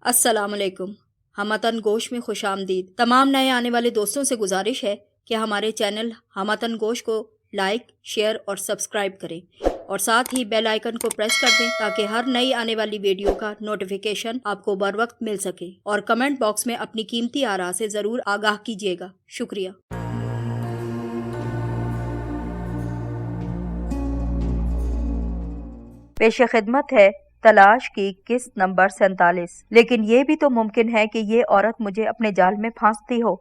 अस्सलाम वालेकुम। हमतन गोश में खुश आमदीद। तमाम नए आने वाले दोस्तों से गुजारिश है कि हमारे चैनल हमतन गोश को लाइक, शेयर और सब्सक्राइब करें और साथ ही बेल आइकन को प्रेस कर दें ताकि हर नई आने वाली वीडियो का नोटिफिकेशन आपको बर वक्त मिल सके। और कमेंट बॉक्स में अपनी कीमती आरा से ज़रूर आगाह कीजिएगा। शुक्रिया। पेश खिदमत है तलाश की किस्त नंबर 47। लेकिन ये भी तो मुमकिन है कि ये औरत मुझे अपने जाल में फांसती हो।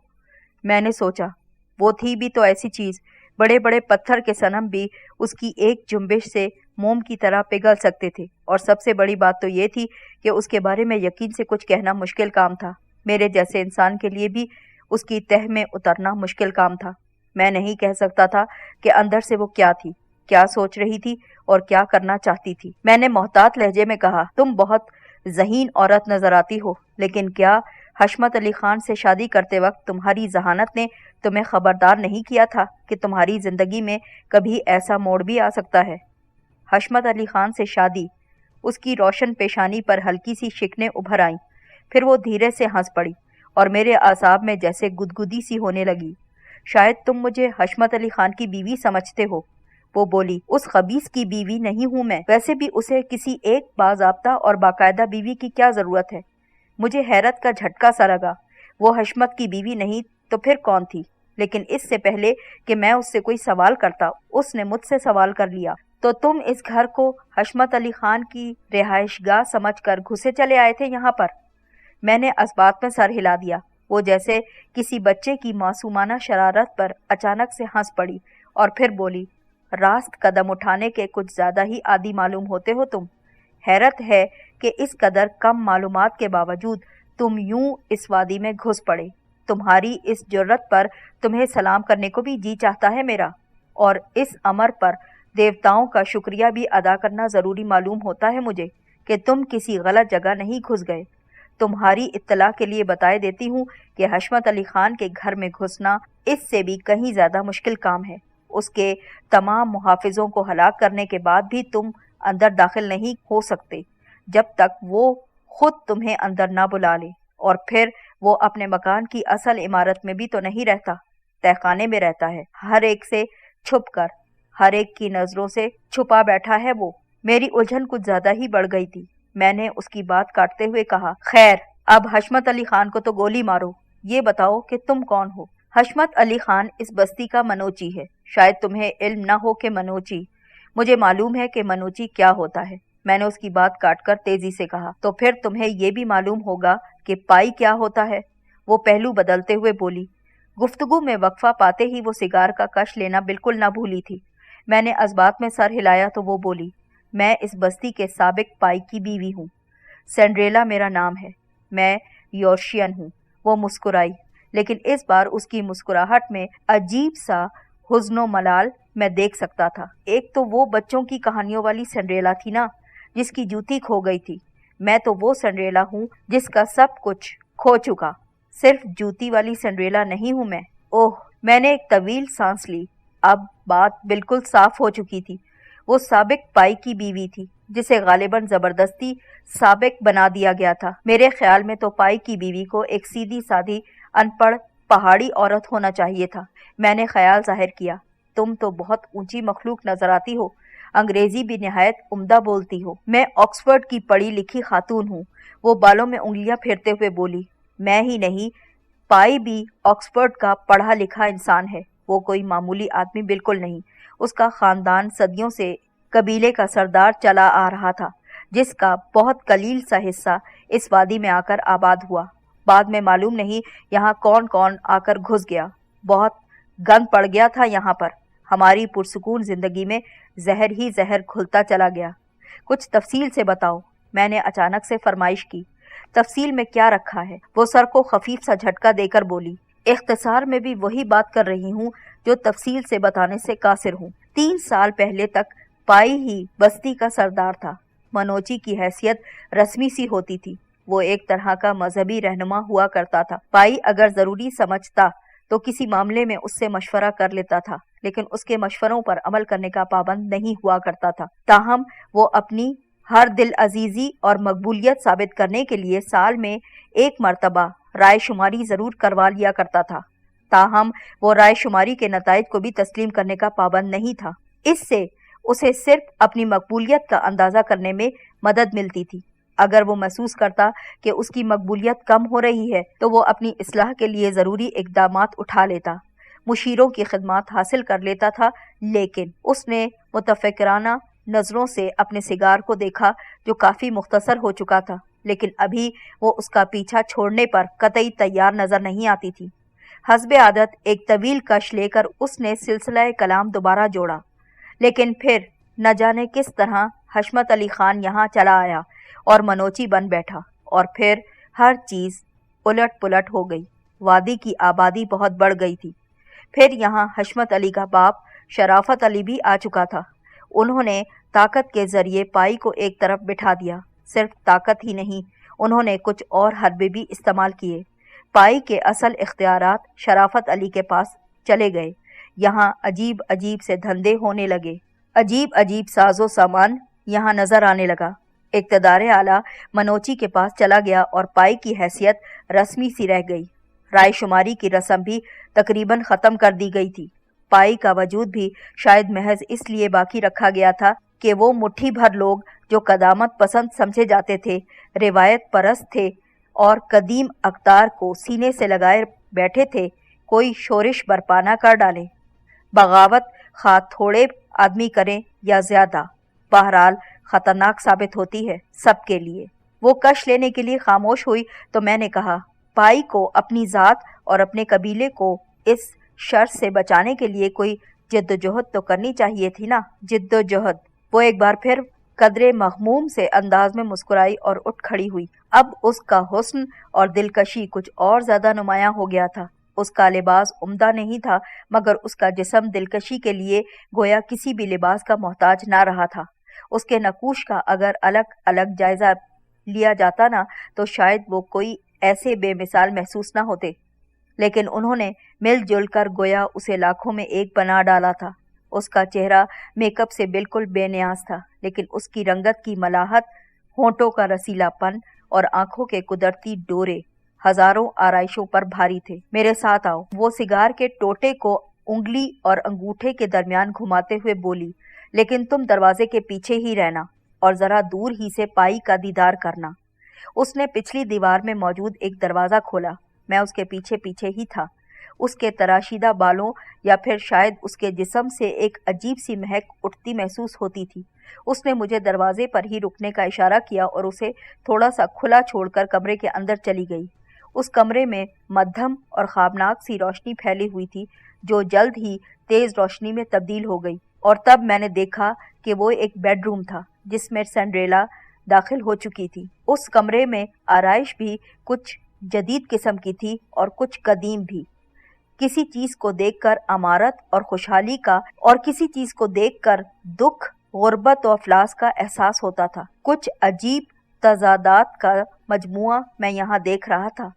मैंने सोचा वो थी भी तो ऐसी चीज, बड़े बड़े पत्थर के सनम भी उसकी एक जुम्बिश से मोम की तरह पिघल सकते थे। और सबसे बड़ी बात तो ये थी कि उसके बारे में यकीन से कुछ कहना मुश्किल काम था। मेरे जैसे इंसान के लिए भी उसकी तह में उतरना मुश्किल काम था। मैं नहीं कह सकता था कि अंदर से वो क्या थी, क्या सोच रही थी और क्या करना चाहती थी। मैंने मोहतात लहजे में कहा, तुम बहुत ज़हीन औरत नजर आती हो, लेकिन क्या हशमत अली खान से शादी करते वक्त तुम्हारी जहानत ने तुम्हें खबरदार नहीं किया था कि तुम्हारी जिंदगी में कभी ऐसा मोड़ भी आ सकता है? हशमत अली खान से शादी? उसकी रोशन पेशानी पर हल्की सी शिकनें उभर आईं। फिर वो धीरे से हंस पड़ी और मेरे आसाब में जैसे गुदगुदी सी होने लगी। शायद तुम मुझे हशमत अली खान की बीवी समझते हो, वो बोली। उस खबीस की बीवी नहीं हूं मैं। वैसे भी उसे किसी एक बाज़ाब्ता और बाकायदा बीवी की क्या जरूरत है? मुझे हैरत का झटका सा लगा। वो हशमत की बीवी नहीं तो फिर कौन थी? लेकिन इससे पहले कि मैं उससे कोई सवाल करता, उसने मुझसे सवाल कर लिया। तो तुम इस घर को हशमत अली खान की रिहाइशगाह समझकर घुसे चले आए थे यहाँ पर? मैंने अस्बात में सर हिला दिया। वो जैसे किसी बच्चे की मासूमाना शरारत पर अचानक से हंस पड़ी और फिर बोली, रास्त कदम उठाने के कुछ ज्यादा ही आदी मालूम होते हो तुम। हैरत है कि इस कदर कम मालूमात के बावजूद तुम यूं इस वादी में घुस पड़े। तुम्हारी इस जुर्रत पर तुम्हें सलाम करने को भी जी चाहता है मेरा, और इस अमर पर देवताओं का शुक्रिया भी अदा करना जरूरी मालूम होता है मुझे कि तुम किसी गलत जगह नहीं घुस गए। तुम्हारी इत्तला के लिए बताए देती हूँ कि हशमत अली खान के घर में घुसना इससे भी कहीं ज्यादा मुश्किल काम है। उसके तमाम मुहाफिजों को हलाक करने के बाद भी तुम अंदर दाखिल नहीं हो सकते जब तक वो खुद तुम्हें अंदर ना बुला ले। और फिर वो अपने मकान की असल इमारत में भी तो नहीं रहता, तहखाने में रहता है, हर एक से छुप कर, हर एक की नजरों से छुपा बैठा है वो। मेरी उलझन कुछ ज्यादा ही बढ़ गई थी। मैंने उसकी बात काटते हुए कहा, खैर अब हशमत अली खान को तो गोली मारो, ये बताओ कि तुम कौन हो? हशमत अली खान इस बस्ती का मनोची है। शायद तुम्हें इल्म न हो कि मनोची, मुझे मालूम है कि मनोची क्या होता है। मैंने उसकी बात काटकर तेजी से कहा, तो फिर तुम्हें ये भी मालूम होगा कि पाई क्या होता है? वो पहलू बदलते हुए बोली। गुफ्तगू में वक्फा पाते ही वो सिगार का कश लेना बिल्कुल न भूली थी। मैंने अस्बात में सर हिलाया तो वो बोली, मैं इस बस्ती के साबिक पाई की बीवी हूँ। सेंड्रेला मेरा नाम है। मैं योर्शियन हूँ। वो मुस्कुराई, लेकिन इस बार उसकी मुस्कुराहट में अजीब सा हुज़्नो मलाल मैं देख सकता था। एक तो वो बच्चों की कहानियों वाली सिंड्रेला थी ना, जिसकी जूती खो गई थी। मैं तो वो सिंड्रेला हूँ जिसका सब कुछ खो चुका। सिर्फ जूती वाली सिंड्रेला नहीं हूँ मैं। ओह, मैंने एक तवील सांस ली। अब बात बिल्कुल साफ हो चुकी थी। वो साबिक पाई की बीवी थी जिसे गालिबन जबरदस्ती साबिक बना दिया गया था। मेरे ख्याल में तो पाई की बीवी को एक सीधी सादी अनपढ़ पहाड़ी औरत होना चाहिए था। मैंने ख्याल जाहिर किया, तुम तो बहुत ऊंची मखलूक नजर आती हो, अंग्रेजी भी निहायत उम्दा बोलती हो। मैं ऑक्सफोर्ड की पढ़ी लिखी खातून हूँ। वो बालों में उंगलियां फेरते हुए बोली। मैं ही नहीं, पाई भी ऑक्सफोर्ड का पढ़ा लिखा इंसान है। वो कोई मामूली आदमी बिल्कुल नहीं। उसका खानदान सदियों से कबीले का सरदार चला आ रहा था, जिसका बहुत कलील सा हिस्सा इस वादी में आकर आबाद हुआ। बाद में मालूम नहीं यहाँ कौन कौन आकर घुस गया। बहुत गंद पड़ गया था यहाँ पर। हमारी पुरसुकून जिंदगी में जहर ही जहर घुलता चला गया। कुछ तफसील से बताओ, मैंने अचानक से फरमाइश की। तफसील में क्या रखा है? वो सर को खफीफ सा झटका देकर बोली, इख्तिसार में भी वही बात कर रही हूँ जो तफसील से बताने से कासिर हूँ। 3 साल पहले तक पाई ही बस्ती का सरदार था। मनोची की हैसियत रस्मी सी होती थी। वो एक तरह का मजहबी रहनुमा हुआ करता था। पाई अगर जरूरी समझता तो किसी मामले में उससे मशवरा कर लेता था, लेकिन उसके मशवरों पर अमल करने का पाबंद नहीं हुआ करता था। ताहम वो अपनी हर दिल अजीजी और मकबूलियत साबित करने के लिए साल में एक मर्तबा राय शुमारी ज़रूर करवा लिया करता था। ताहम वो राय शुमारी के नताइज को भी तस्लीम करने का पाबंद नहीं था। इससे उसे सिर्फ अपनी मकबूलियत का अंदाज़ा करने में मदद मिलती थी। अगर वो महसूस करता कि उसकी मकबूलियत कम हो रही है तो वो अपनी इस्लाह के लिए ज़रूरी इक़दामात उठा लेता, मुशीरों की खिदमत हासिल कर लेता था। लेकिन उसने मुतफ़क्किराना नज़रों से अपने सिगार को देखा जो काफ़ी मुख्तसर हो चुका था, लेकिन अभी वो उसका पीछा छोड़ने पर कतई तैयार नज़र नहीं आती थी। हस्बे आदत एक तवील कश लेकर उसने सिलसिला कलाम दोबारा जोड़ा, लेकिन फिर न जाने किस तरह हशमत अली खान यहाँ चला आया और मनोची बन बैठा, और फिर हर चीज़ उलट पुलट हो गई। वादी की आबादी बहुत बढ़ गई थी। फिर यहाँ हशमत अली का बाप शराफत अली भी आ चुका था। उन्होंने ताकत के ज़रिए पाई को एक तरफ बिठा दिया। सिर्फ ताकत ही नहीं, उन्होंने कुछ और हरबे भी इस्तेमाल किए। पाई के असल इख्तियारात शराफत अली के पास चले गए। यहाँ अजीब अजीब से धंधे होने लगे, अजीब अजीब साजो सामान यहाँ नज़र आने लगा। इक़्तिदार आला मनोची के पास चला गया और पाई की हैसियत रस्मी सी रह गई। राय शुमारी की रस्म भी तकरीबन ख़त्म कर दी गई थी। पाई का वजूद भी शायद महज इसलिए बाकी रखा गया था कि वो मुट्ठी भर लोग जो कदामत पसंद समझे जाते थे, रिवायत परस्त थे और कदीम अख्तार को सीने से लगाए बैठे थे, कोई शोरिश बरपा न कर डालें। बगावत खा थोड़े आदमी करें या ज़्यादा, बहरहाल ख़तरनाक साबित होती है सबके लिए। वो कश लेने के लिए खामोश हुई तो मैंने कहा, पाई को अपनी ज़ात और अपने कबीले को इस शर से बचाने के लिए कोई जिद्दोजहद तो करनी चाहिए थी ना। जिद्दोजहद। वो एक बार फिर कदरे मखमूम से अंदाज में मुस्कुराई और उठ खड़ी हुई। अब उसका हुस्न और दिलकशी कुछ और ज़्यादा नुमायां हो गया था। उसका लिबास उम्दा नहीं था, मगर उसका जिस्म दिलकशी के लिए गोया किसी भी लिबास का मोहताज ना रहा था। उसके नकूश का अगर अलग अलग जायजा लिया जाता ना, तो शायद वो कोई ऐसे बेमिसाल महसूस ना होते, लेकिन उन्होंने मिलजुल कर गोया उसे लाखों में एक बना डाला था। उसका चेहरा मेकअप से बिल्कुल बेनियाज था, लेकिन उसकी रंगत की मलाहत, होंठों का रसीलापन और आंखों के कुदरती डोरे हजारों आराइशों पर भारी थे। मेरे साथ आओ। वो सिगार के टोटे को उंगली और अंगूठे के दरमियान घुमाते हुए बोली, लेकिन तुम दरवाजे के पीछे ही रहना और जरा दूर ही से पाई का दीदार करना। उसने पिछली दीवार में मौजूद एक दरवाज़ा खोला। मैं उसके पीछे पीछे ही था। उसके तराशीदा बालों या फिर शायद उसके जिस्म से एक अजीब सी महक उठती महसूस होती थी। उसने मुझे दरवाजे पर ही रुकने का इशारा किया और उसे थोड़ा सा खुला छोड़कर कमरे के अंदर चली गई। उस कमरे में मध्यम और ख्वाबनाक सी रोशनी फैली हुई थी, जो जल्द ही तेज रोशनी में तब्दील हो गई, और तब मैंने देखा कि वो एक बेडरूम था जिसमें सिंड्रेला दाखिल हो चुकी थी। उस कमरे में आराइश भी कुछ जदीद किस्म की थी और कुछ कदीम भी। किसी चीज को देखकर अमारत और खुशहाली का, और किसी चीज को देखकर दुख, गुर्बत और अफलास का एहसास होता था। कुछ अजीब तजादात का मजमुआ मैं यहाँ देख रहा था।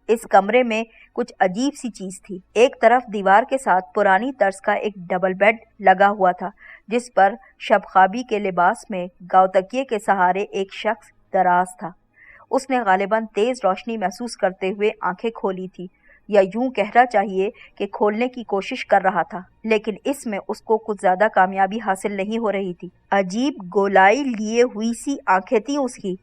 इस कमरे में कुछ अजीब सी चीज थी। एक तरफ दीवार के साथ पुरानी तर्ज का एक डबल बेड लगा हुआ था, जिस पर शबखाबी के लिबास में गावतकिये के सहारे एक शख्स दराज था। उसने गालिबन तेज रोशनी महसूस करते हुए आंखें खोली थी, या यूं कहना चाहिए कि खोलने की कोशिश कर रहा था, लेकिन इसमें उसको कुछ ज्यादा कामयाबी हासिल नहीं हो रही थी। अजीब गोलाई लिए हुई सी आंखें थी उसकी,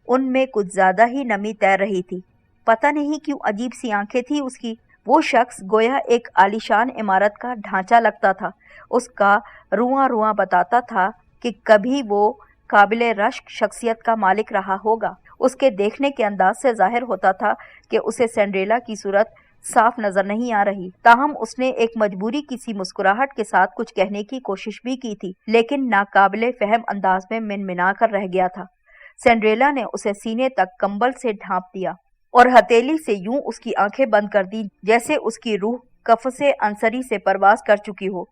उनमें कुछ ज्यादा ही नमी तैर रही थी। पता नहीं क्यों अजीब सी आंखें थी उसकी। वो शख्स गोया एक आलीशान इमारत का ढांचा लगता था। उसका रुआं रुआं बताता था कि कभी वो काबिले रश्क शख्सियत का मालिक रहा होगा। उसके देखने के अंदाज से जाहिर होता था कि उसे सिंड्रेला की सूरत साफ नजर नहीं आ रही। ताहम उसने एक मजबूरी की सी मुस्कुराहट के साथ कुछ कहने की कोशिश भी की थी, लेकिन नाकाबिले फहम अंदाज में मिनमिना कर रह गया था। सिंड्रेला ने उसे सीने तक कंबल से ढांप दिया और हथेली से यूं उसकी आंखें बंद कर दी जैसे उसकी रूह कफ़से अंसरी से परवास कर चुकी हो।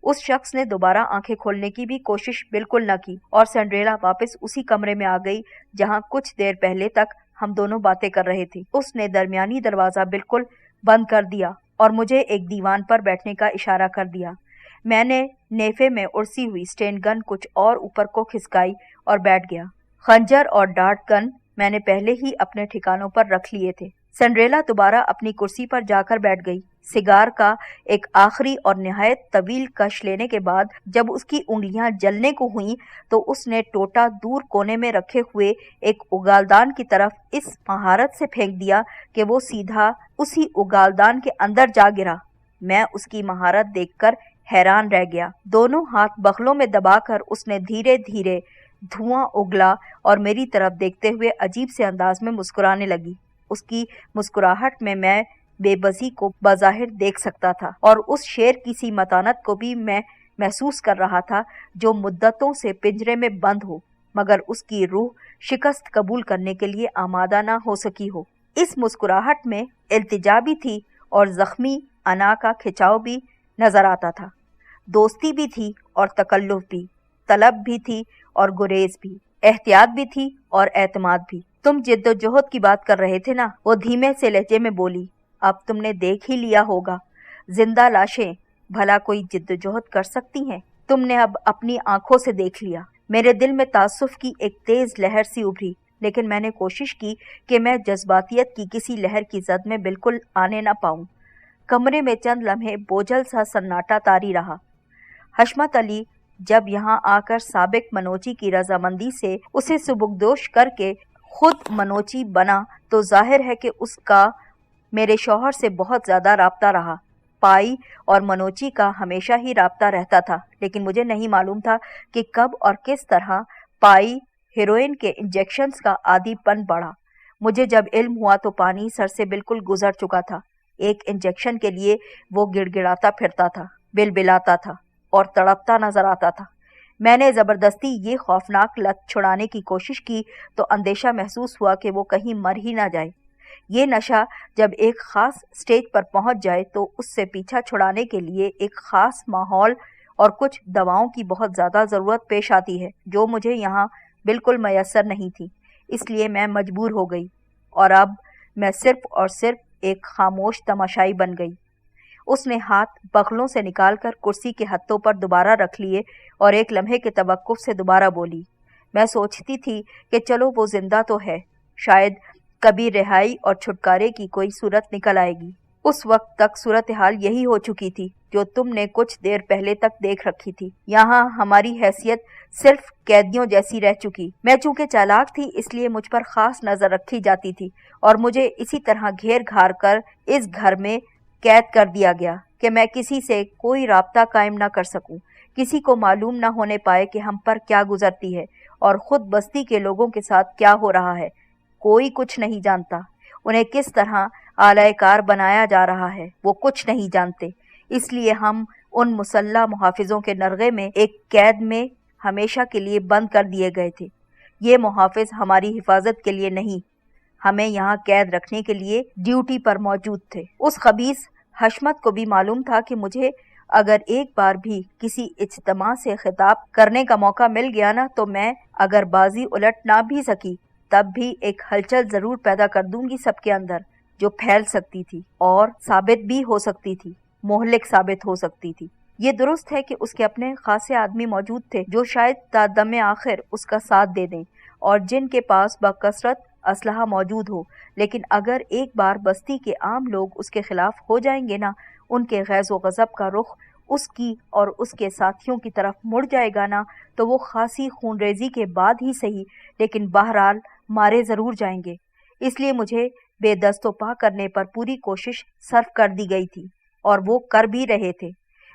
उस शख्स ने दोबारा आंखें खोलने की भी कोशिश बिल्कुल न की, और सिंड्रेला वापस उसी कमरे में आ गई जहां कुछ देर पहले तक हम दोनों बातें कर रहे थे। उसने दरमियानी दरवाजा बिल्कुल बंद कर दिया और मुझे एक दीवान पर बैठने का इशारा कर दिया। मैंने नेफे में उड़सी हुई स्टेन गन कुछ और ऊपर को खिसकाई और बैठ गया। खंजर और डार्ट गन मैंने पहले ही अपने ठिकानों पर रख लिए थे। सिंड्रेला दोबारा अपनी कुर्सी पर जाकर बैठ गई। सिगार का एक आखिरी और निहायत तवील कश लेने के बाद जब उसकी उंगलियां जलने को हुईं तो उसने टोटा दूर कोने में रखे हुए एक उगालदान की तरफ इस महारत से फेंक दिया कि वो सीधा उसी उगालदान के अंदर जा गिरा। मैं उसकी महारत देखकर हैरान रह गया। दोनों हाथ बगलों में दबाकर उसने धीरे धीरे धुआं उगला और मेरी तरफ देखते हुए अजीब से अंदाज में मुस्कुराने लगी। उसकी मुस्कुराहट में मैं बेबसी को बज़ाहिर देख सकता था और उस शेर की सी मतानत को भी मैं महसूस कर रहा था जो मुद्दतों से पिंजरे में बंद हो मगर उसकी रूह शिकस्त कबूल करने के लिए आमादा ना हो सकी हो। इस मुस्कुराहट में इल्तिजा भी थी और जख्मी अना का खिंचाव भी नजर आता था। दोस्ती भी थी और तकल्लुफ भी, तलब भी थी और गुरेज भी, एहतियात भी थी और एतमाद भी। तुम जिद्दोजहद की बात कर रहे थे ना, वो धीमे से लहजे में बोली। अब तुमने देख ही लिया होगा, जिंदा लाशें भला कोई जिद्दोजहद कर सकती हैं? तुमने अब अपनी आंखों से देख लिया। मेरे दिल में तासुफ की एक तेज लहर सी उभरी, लेकिन मैंने कोशिश की कि मैं जज्बातियत की किसी लहर की जद में बिल्कुल आने न पाऊं। कमरे में चंद लम्हे बोझल सा सन्नाटा तारी रहा। हशमत अली जब यहाँ आकर साबिक मनोची की रजामंदी से उसे सुबुकदोश करके खुद मनोची बना तो जाहिर है कि उसका मेरे शौहर से बहुत ज़्यादा राब्ता रहा। पाई और मनोची का हमेशा ही राब्ता रहता था, लेकिन मुझे नहीं मालूम था कि कब और किस तरह पाई हेरोइन के इंजेक्शंस का आदीपन बढ़ा। मुझे जब इल्म हुआ तो पानी सर से बिल्कुल गुजर चुका था। एक इंजेक्शन के लिए वो गिड़गिड़ाता फिरता था, बिलबिलाता था और तड़पता नजर आता था। मैंने ज़बरदस्ती ये खौफनाक लत छुड़ाने की कोशिश की तो अंदेशा महसूस हुआ कि वो कहीं मर ही ना जाए। ये नशा जब एक ख़ास स्टेज पर पहुंच जाए तो उससे पीछा छुड़ाने के लिए एक ख़ास माहौल और कुछ दवाओं की बहुत ज़्यादा ज़रूरत पेश आती है जो मुझे यहाँ बिल्कुल मैसर नहीं थी। इसलिए मैं मजबूर हो गई और अब मैं सिर्फ और सिर्फ एक खामोश तमाशाई बन गई। उसने हाथ बगलों से निकालकर कुर्सी के हत्थों पर दोबारा रख लिए और एक लम्हे के तवक्कुफ से दोबारा बोली। मैं सोचती थी कि चलो वो जिंदा तो है, शायद कभी रिहाई और छुटकारे की कोई सूरत निकल आएगी। उस वक्त तक सूरत हाल यही हो चुकी थी जो तुमने कुछ देर पहले तक देख रखी थी। यहाँ हमारी हैसियत सिर्फ कैदियों जैसी रह चुकी। मैं चूंकि चालाक थी इसलिए मुझ पर खास नजर रखी जाती थी और मुझे इसी तरह घेर घार कर इस घर में कैद कर दिया गया कि मैं किसी से कोई राब्ता कायम ना कर सकूं, किसी को मालूम ना होने पाए कि हम पर क्या गुजरती है और खुद बस्ती के लोगों के साथ क्या हो रहा है। कोई कुछ नहीं जानता। उन्हें किस तरह आलायकार बनाया जा रहा है वो कुछ नहीं जानते। इसलिए हम उन मुसल्ला मुहाफिजों के नरगे में एक कैद में हमेशा के लिए बंद कर दिए गए थे। ये मुहाफिज हमारी हिफाजत के लिए नहीं, हमें यहाँ कैद रखने के लिए ड्यूटी पर मौजूद थे। उस खबीस हशमत को भी मालूम था कि मुझे अगर एक बार भी किसी इज्तिमा से खिताब करने का मौका मिल गया ना तो मैं अगर बाजी उलट ना भी सकी तब भी एक हलचल जरूर पैदा कर दूंगी सबके अंदर जो फैल सकती थी और साबित भी हो सकती थी, मोहलिक साबित हो सकती थी। ये दुरुस्त है कि उसके अपने खासे आदमी मौजूद थे जो शायद तादमे आखिर उसका साथ दे दें और जिनके पास बकसरत असलहा मौजूद हो, लेकिन अगर एक बार बस्ती के आम लोग उसके खिलाफ हो जाएंगे ना, उनके गैज़ व गज़ब का रुख उसकी और उसके साथियों की तरफ मुड़ जाएगा ना, तो वो खासी खूनरेजी के बाद ही सही लेकिन बहरहाल मारे ज़रूर जाएंगे। इसलिए मुझे बेदस्तोपा करने पर पूरी कोशिश सर्फ कर दी गई थी और वो कर भी रहे थे।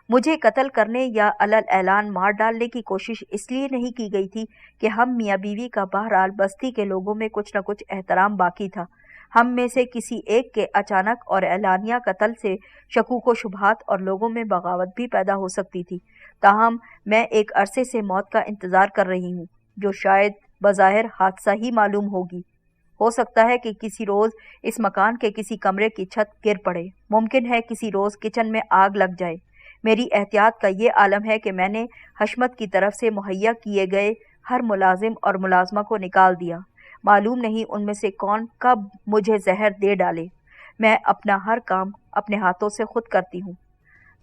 मुझे कत्ल करने या अलल ऐलान मार डालने की कोशिश इसलिए नहीं की गई थी कि हम मियाँ बीवी का बहरहाल बस्ती के लोगों में कुछ न कुछ एहतराम बाकी था। हम में से किसी एक के अचानक और एलानिया कत्ल से शकूक व शुबहात और लोगों में बगावत भी पैदा हो सकती थी। ताहम मैं एक अरसे से मौत का इंतज़ार कर रही हूँ जो शायद बज़ाहिर हादसा ही मालूम होगी। हो सकता है कि किसी रोज़ इस मकान के किसी कमरे की छत गिर पड़े, मुमकिन है किसी रोज़ किचन में आग लग जाए। मेरी एहतियात का ये आलम है कि मैंने हशमत की तरफ से मुहैया किए गए हर मुलाजिम और मुलाजमा को निकाल दिया। मालूम नहीं उनमें से कौन कब मुझे जहर दे डाले। मैं अपना हर काम अपने हाथों से खुद करती हूँ।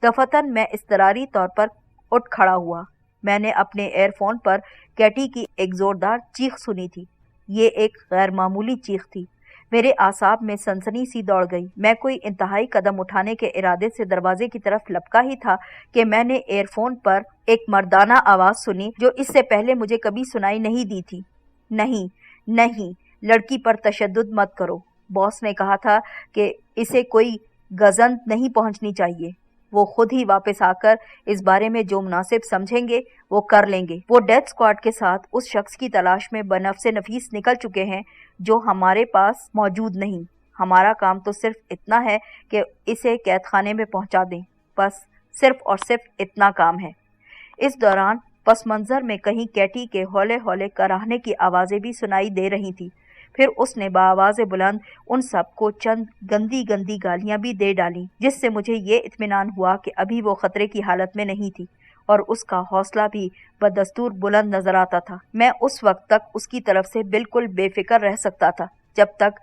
दफतन मैं इस्तरारी तौर पर उठ खड़ा हुआ। मैंने अपने एयरफोन पर कैटी की एक जोरदार चीख सुनी थी। ये एक गैर मामूली चीख थी। मेरे आसाब में सनसनी सी दौड़ गई। मैं कोई इंतहाई कदम उठाने के इरादे से दरवाजे की तरफ लपका ही था कि मैंने एयरफोन पर एक मर्दाना आवाज सुनी जो इससे पहले मुझे कभी सुनाई नहीं दी थी। नहीं नहीं, लड़की पर तशद्दुद मत करो। बॉस ने कहा था कि इसे कोई गजन नहीं पहुंचनी चाहिए। वो खुद ही वापस आकर इस बारे में जो मुनासिब समझेंगे वो कर लेंगे। वो डेथ स्क्वाड के साथ उस शख्स की तलाश में बनफ्से नफीस निकल चुके हैं जो हमारे पास मौजूद नहीं। हमारा काम तो सिर्फ इतना है कि इसे कैद खाने में पहुंचा दें। बस सिर्फ और सिर्फ इतना काम है। इस दौरान पस मंजर में कहीं कैटी के हौले हौले कराहने की आवाज़ें भी सुनाई दे रही थी। फिर उसने बाआवाज़ बुलंद उन सबको चंद गंदी गंदी गालियां भी दे डाली, जिससे मुझे ये इत्मीनान हुआ कि अभी वो खतरे की हालत में नहीं थी और उसका हौसला भी बदस्तूर बुलंद नजर आता था। मैं उस वक्त तक उसकी तरफ से बिल्कुल बेफिक्र रह सकता था जब तक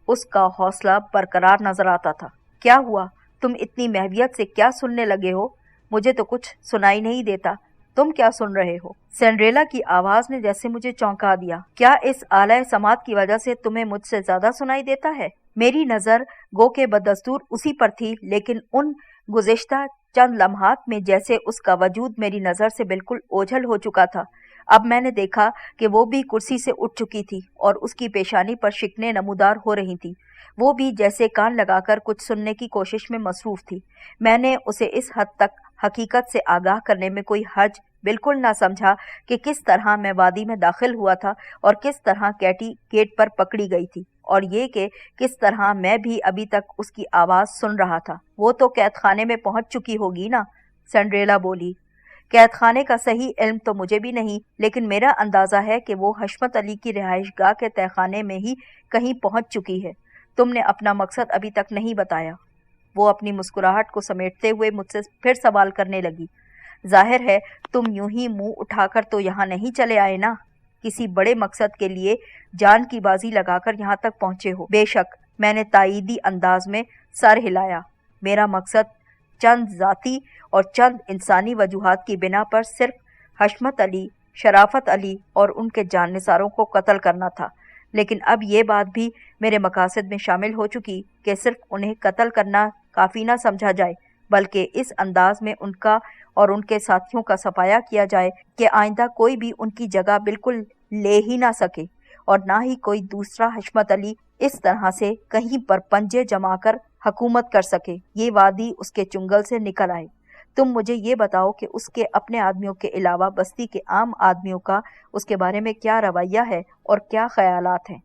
उसका हौसला बरकरार नजर आता था। क्या हुआ? तुम इतनी महवियत से क्या सुनने लगे हो? मुझे तो कुछ सुनाई नहीं देता। तुम क्या सुन रहे हो? सिंड्रेला की आवाज ने जैसे मुझे चौंका दिया। क्या इस आला समात की वजह से तुम्हें मुझसे ज्यादा सुनाई देता है? मेरी नजर गो के बदस्तूर उसी पर थी, लेकिन उन गुज़िश्ता चंद लम्हात में जैसे उसका वजूद मेरी नजर से बिल्कुल ओझल हो चुका था। अब मैंने देखा कि वो भी कुर्सी से उठ चुकी थी और उसकी पेशानी पर शिकने नमूदार हो रही थी। वो भी जैसे कान लगाकर कुछ सुनने की कोशिश में मसरूफ थी। मैंने उसे इस हद तक हकीकत से आगाह करने में कोई हर्ज बिल्कुल ना समझा कि किस तरह मैं वादी में दाखिल हुआ था और किस तरह कैटी गेट पर पकड़ी गई थी, और ये कि किस तरह मैं भी अभी तक उसकी आवाज़ सुन रहा था। वो तो कैद खाने में पहुंच चुकी होगी ना? सिंड्रेला बोली। कैद खाने का सही इल्म तो मुझे भी नहीं, लेकिन मेरा अंदाज़ा है कि वो हशमत अली की रिहाइशगाह के तहखाने में ही कहीं पहुंच चुकी है। तुमने अपना मकसद अभी तक नहीं बताया। वो अपनी मुस्कुराहट को समेटते हुए मुझसे फिर सवाल करने लगी। जाहिर है तुम यूं ही मुंह उठाकर तो यहाँ नहीं चले आए ना? किसी बड़े मकसद के लिए जान की बाजी लगाकर यहाँ तक पहुंचे हो। बेशक, मैंने ताईदी अंदाज में सर हिलाया। मेरा मकसद चंद ज़ाती और चंद इंसानी वजूहात की बिना पर सिर्फ हशमत अली, शराफत अली और उनके जाननिसारों को कत्ल करना था। लेकिन अब ये बात भी मेरे मकासद में शामिल हो चुकी कि सिर्फ उन्हें कत्ल करना काफ़ी ना समझा जाए, बल्कि इस अंदाज में उनका और उनके साथियों का सफाया किया जाए कि आइंदा कोई भी उनकी जगह बिल्कुल ले ही ना सके और ना ही कोई दूसरा हशमत अली इस तरह से कहीं पर पंजे जमाकर हुकूमत कर सके। ये वादी उसके चुंगल से निकल आए। तुम मुझे ये बताओ कि उसके अपने आदमियों के अलावा बस्ती के आम आदमियों का उसके बारे में क्या रवैया है और क्या ख्यालात हैं?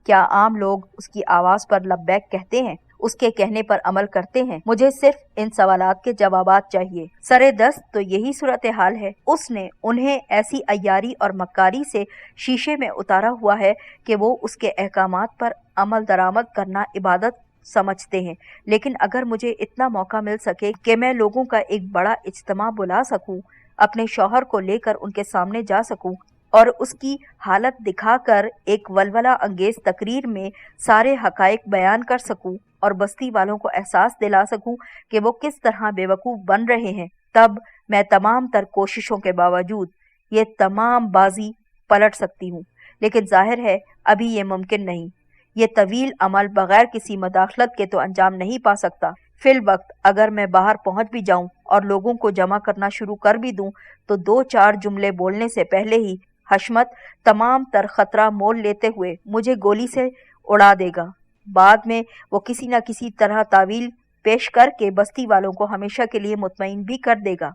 क्या आम लोग उसकी आवाज़ पर लब्बैक कहते हैं, उसके कहने पर अमल करते हैं? मुझे सिर्फ इन सवालात के जवाबात चाहिए। सरे दस्त तो यही सूरत हाल है। उसने उन्हें ऐसी अय्यारी और मक्कारी से शीशे में उतारा हुआ है कि वो उसके अहकामात पर अमल दरामद करना इबादत समझते हैं। लेकिन अगर मुझे इतना मौका मिल सके कि मैं लोगों का एक बड़ा इज्तिमा बुला सकूं, अपने शौहर को लेकर उनके सामने जा सकूं और उसकी हालत दिखाकर एक वलवला अंगेज तकरीर में सारे हकायक बयान कर सकूं और बस्ती वालों को एहसास दिला सकूं कि वो किस तरह बेवकूफ़ बन रहे हैं, तब मैं तमाम तर कोशिशों के बावजूद ये तमाम बाजी पलट सकती हूँ। लेकिन जाहिर है अभी ये मुमकिन नहीं। ये तवील अमल बगैर किसी मदाखलत के तो अंजाम नहीं पा सकता। फिल वक्त अगर मैं बाहर पहुंच भी जाऊं और लोगों को जमा करना शुरू कर भी दूं, तो 2-4 जुमले बोलने से पहले ही हशमत तमाम तर खतरा मोल लेते हुए मुझे गोली से उड़ा देगा। बाद में वो किसी न किसी तरह तावील पेश करके बस्ती वालों को हमेशा के लिए मुतमईन भी कर देगा।